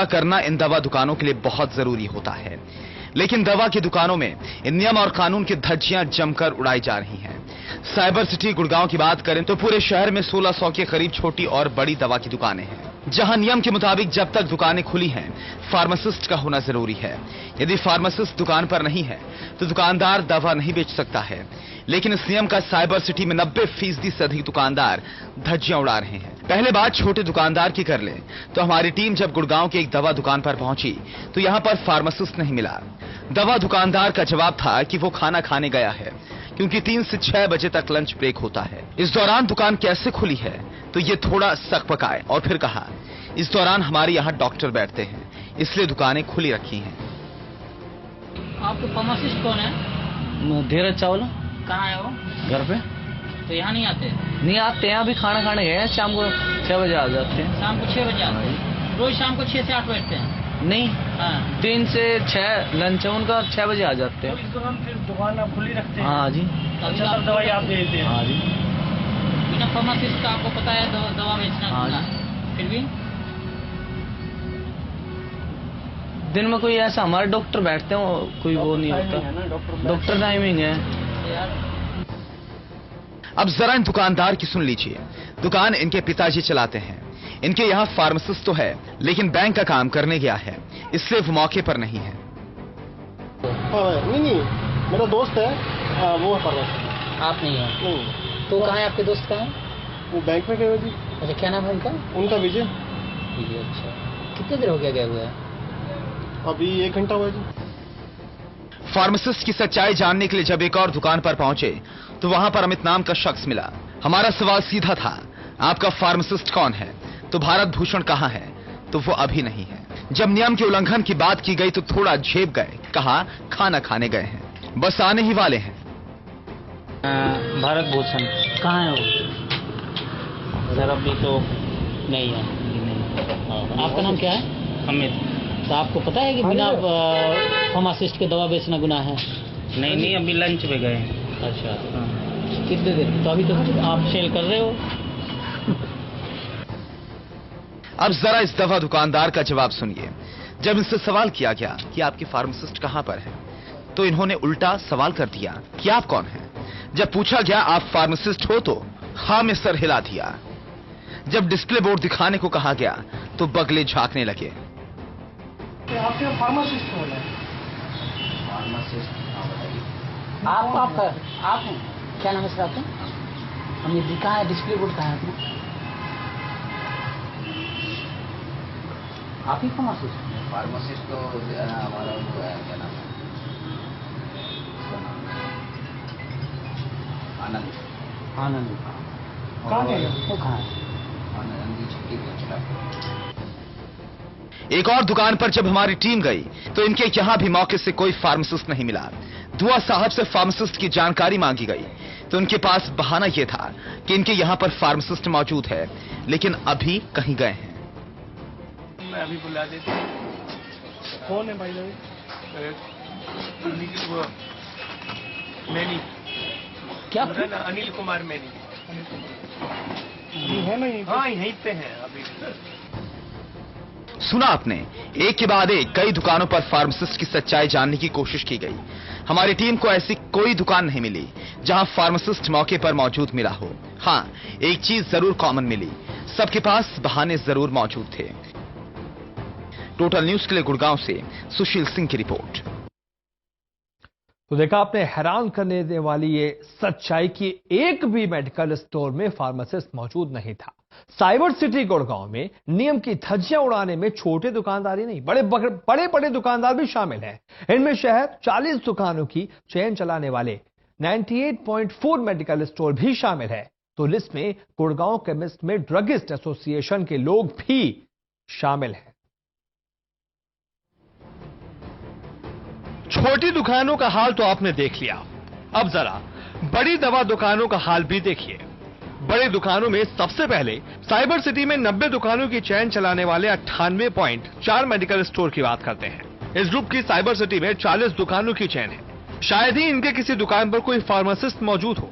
करना इन दवा दुकानों के लिए बहुत जरूरी होता है, लेकिन दवा की दुकानों में इन नियम और कानून की धज्जियां जमकर उड़ाई जा रही हैं। साइबर सिटी गुड़गांव की बात करें तो पूरे शहर में 1600 के करीब छोटी और बड़ी दवा की दुकानें हैं, जहां नियम के मुताबिक जब तक दुकानें खुली हैं, फार्मासिस्ट का होना जरूरी है। यदि फार्मासिस्ट दुकान पर नहीं है तो दुकानदार दवा नहीं बेच सकता है, लेकिन इस नियम का साइबर सिटी में 90% से अधिक दुकानदार धज्जियां उड़ा रहे हैं। पहले बात छोटे दुकानदार की कर लें तो हमारी टीम जब गुड़गांव की एक दवा दुकान पर पहुंची तो यहां पर फार्मासिस्ट नहीं मिला। दवा दुकानदार का जवाब था कि वो खाना खाने गया है, क्योंकि 3 से 6 बजे तक लंच ब्रेक होता है। इस दौरान दुकान कैसे खुली है तो ये थोड़ा सक पकाए और फिर कहा, इस दौरान हमारे यहाँ डॉक्टर बैठते हैं, इसलिए दुकानें खुली रखी हैं। आपके फार्मासिस्ट कौन है? धीरज चावला। कहाँ है वो? घर पे। तो यहाँ नहीं आते? नहीं आते हैं, अभी खाना खाने गए हैं, शाम को 6 बजे आ जाते हैं। शाम को 6 बजे आते हैं? रोज शाम को 6 से 8 बैठते हैं? नहीं, हाँ। 3 से 6 लंच है उनका, 6 बजे आ जाते हैं। तो इस दौरान फिर दुकान आप खुली रखते हैं? हाँ जी। अच्छा, तब दवाई आप देते हैं? हाँ जी। बिना फार्मासिस्ट का आपको पता है दवा बेचना? हाँ जी। फिर भी दिन में कोई ऐसा हमारे डॉक्टर बैठते हैं, कोई वो नहीं होता। डॉक्टर टाइमिंग है। अब जरा इन दुकानदार की सुन लीजिए। दुकान इनके पिताजी चलाते हैं। इनके यहाँ फार्मासिस्ट तो है, लेकिन बैंक का काम करने गया है, इसलिए वो मौके पर नहीं है। नहीं, मेरा दोस्त है, वो है फार्मासिस्ट। आप नहीं हो? तो कहाँ है आपके दोस्त? कहाँ है वो? बैंक में गए जी। अच्छा, क्या नाम है उनका? उनका विजय। अच्छा, कितने देर हो गया गए हुए हैं? अभी 1 घंटा हुआ जी। फार्मासिस्ट की सच्चाई जानने के लिए जब एक और दुकान पर पहुंचे तो वहां पर अमित नाम का शख्स मिला। हमारा सवाल सीधा था, आपका फार्मासिस्ट कौन है? तो भारत भूषण कहाँ है? तो वो अभी नहीं है। जब नियम के उल्लंघन की बात की गई तो थोड़ा झेप गए, कहा खाना खाने गए हैं, बस आने ही वाले हैं। भारत भूषण कहाँ है वो? सर अभी तो नहीं है। आपका नाम क्या है? अमित। तो आपको पता है कि बिना फार्मासिस्ट के दवा बेचना गुनाह है? नहीं, अभी लंच पे गए हैं। अच्छा, कितने देर? तो अभी तो आप सेल कर रहे हो। अब जरा इस दवा दुकानदार का जवाब सुनिए। जब इनसे सवाल किया गया कि आपके फार्मासिस्ट कहां पर है, तो इन्होंने उल्टा सवाल कर दिया कि आप कौन हैं। जब पूछा गया आप फार्मासिस्ट हो तो हाँ में सर हिला दिया। जब डिस्प्ले बोर्ड दिखाने को कहा गया तो बगले झांकने लगे। आपके फार्मासिस्ट कौन है? फार्मासिस्ट आप क्या नाम है सर आपका? अमित जी। कहाँ है डिस्प्ले बोर्ड? कहाँ है अपना? आप ही फार्मासिस्ट? फार्मासिस्ट तो हमारा वो है, क्या नाम है, आनंद। आनंद कहाँ है वो? कहाँ है? आनंद की छुट्टी पे चला। एक और दुकान पर जब हमारी टीम गई तो इनके यहां भी मौके से कोई फार्मासिस्ट नहीं मिला। दुआ साहब से फार्मासिस्ट की जानकारी मांगी गई तो उनके पास बहाना यह था कि इनके यहां पर फार्मासिस्ट मौजूद है, लेकिन अभी कहीं गए हैं। मैं अभी बुला देता हूँ। कौन है भाई? मैनी। क्या? अनिल कुमार मैनी। है ना? हाँ, यहीं पे है अभी। सुना आपने, एक के बाद एक कई दुकानों पर फार्मासिस्ट की सच्चाई जानने की कोशिश की गई। हमारी टीम को ऐसी कोई दुकान नहीं मिली जहां फार्मासिस्ट मौके पर मौजूद मिला हो। हां, एक चीज जरूर कॉमन मिली, सबके पास बहाने जरूर मौजूद थे। टोटल न्यूज के लिए गुड़गांव से सुशील सिंह की रिपोर्ट। तो देखा आपने, हैरान करने वाली ये सच्चाई की एक भी मेडिकल स्टोर में फार्मासिस्ट मौजूद नहीं था। साइबर सिटी गुड़गांव में नियम की धज्जियां उड़ाने में छोटे दुकानदार ही नहीं, बड़े दुकानदार भी शामिल हैं। इनमें शहर 40 दुकानों की चेन चलाने वाले 98.4 मेडिकल स्टोर भी शामिल है। तो लिस्ट में गुड़गांव केमिस्ट में ड्रगिस्ट एसोसिएशन के लोग भी शामिल हैं। छोटी दुकानों का हाल तो आपने देख लिया, अब जरा बड़ी दवा दुकानों का हाल भी देखिए। बड़ी दुकानों में सबसे पहले साइबर सिटी में 90 दुकानों की चेन चलाने वाले 98.4 मेडिकल स्टोर की बात करते हैं। इस ग्रुप की साइबर सिटी में 40 दुकानों की चेन है। शायद ही इनके किसी दुकान पर कोई फार्मासिस्ट मौजूद हो।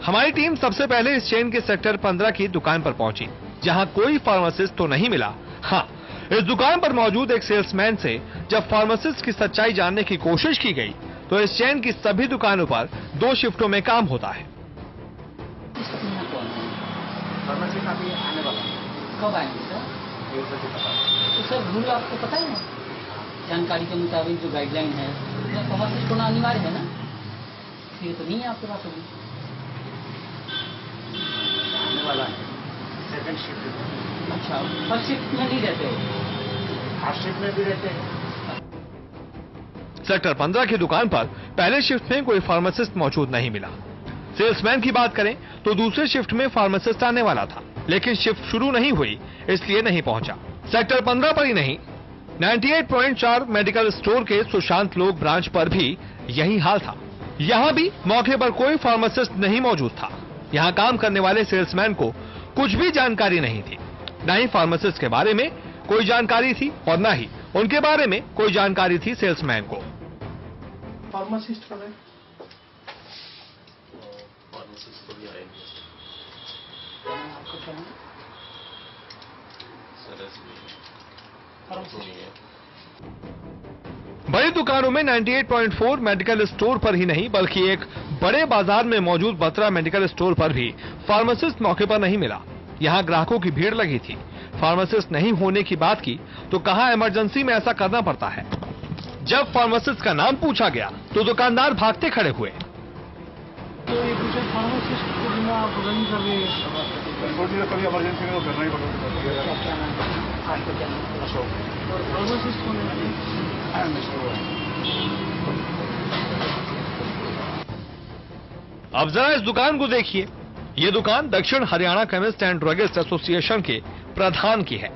हमारी टीम सबसे पहले इस चेन के सेक्टर 15 की दुकान पर पहुंची, जहां कोई फार्मासिस्ट तो नहीं मिला, हाँ इस दुकान पर मौजूद एक सेल्समैन से जब फार्मासिस्ट की सच्चाई जानने की कोशिश की गई तो इस चेन की सभी दुकानों पर 2 शिफ्टों में काम होता है। फार्मेसी का भी आने वाला है। कब आएंगे सर? तो सर रूल आपको पता है ना, जानकारी के मुताबिक जो गाइडलाइन है उसमें फार्मासिस्ट होना अनिवार्य है ना, ये तो नहीं है आपके पास अभी। आने वाला है सेकंड शिफ्ट। अच्छा, फर्स्ट शिफ्ट में नहीं रहते हो? फर्स्ट शिफ्ट में भी रहते हैं। सेक्टर 15 की दुकान पर पहले शिफ्ट में कोई फार्मासिस्ट मौजूद नहीं मिला। सेल्समैन की बात करें तो दूसरे शिफ्ट में फार्मासिस्ट आने वाला था, लेकिन शिफ्ट शुरू नहीं हुई इसलिए नहीं पहुंचा। सेक्टर 15 पर ही नहीं, 98.4 मेडिकल स्टोर के सुशांत लोक ब्रांच पर भी यही हाल था। यहां भी मौके पर कोई फार्मासिस्ट नहीं मौजूद था। यहां काम करने वाले सेल्समैन को कुछ भी जानकारी नहीं थी, न ही फार्मासिस्ट के बारे में कोई जानकारी थी और न ही उनके बारे में कोई जानकारी थी सेल्समैन को। फार्मासिस्ट का है। बड़ी दुकानों में 98.4 मेडिकल स्टोर पर ही नहीं बल्कि एक बड़े बाजार में मौजूद बत्रा मेडिकल स्टोर पर भी फार्मासिस्ट मौके पर नहीं मिला। यहां ग्राहकों की भीड़ लगी थी। फार्मासिस्ट नहीं होने की बात की तो कहा इमरजेंसी में ऐसा करना पड़ता है। जब फार्मासिस्ट का नाम पूछा गया तो दुकानदार भागते खड़े हुए। तो ये पूछे फार्मासिस्ट को बिना आप रन कर रहे हैं, कभी इमरजेंसी में तो करना ही पड़ेगा। फार्मासिस्ट होने वाले अब जरा इस दुकान को देखिए। ये दुकान दक्षिण Haryana chemist and druggist association के प्रधान की है।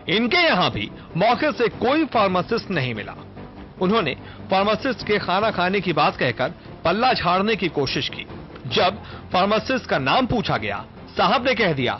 इनके यहां भी मौके से कोई फार्मासिस्ट नहीं मिला। उन्होंने फार्मासिस्ट के खाना खाने की बात कहकर पल्ला झाड़ने की कोशिश की। जब फार्मासिस्ट का नाम पूछा गया, साहब ने कह दिया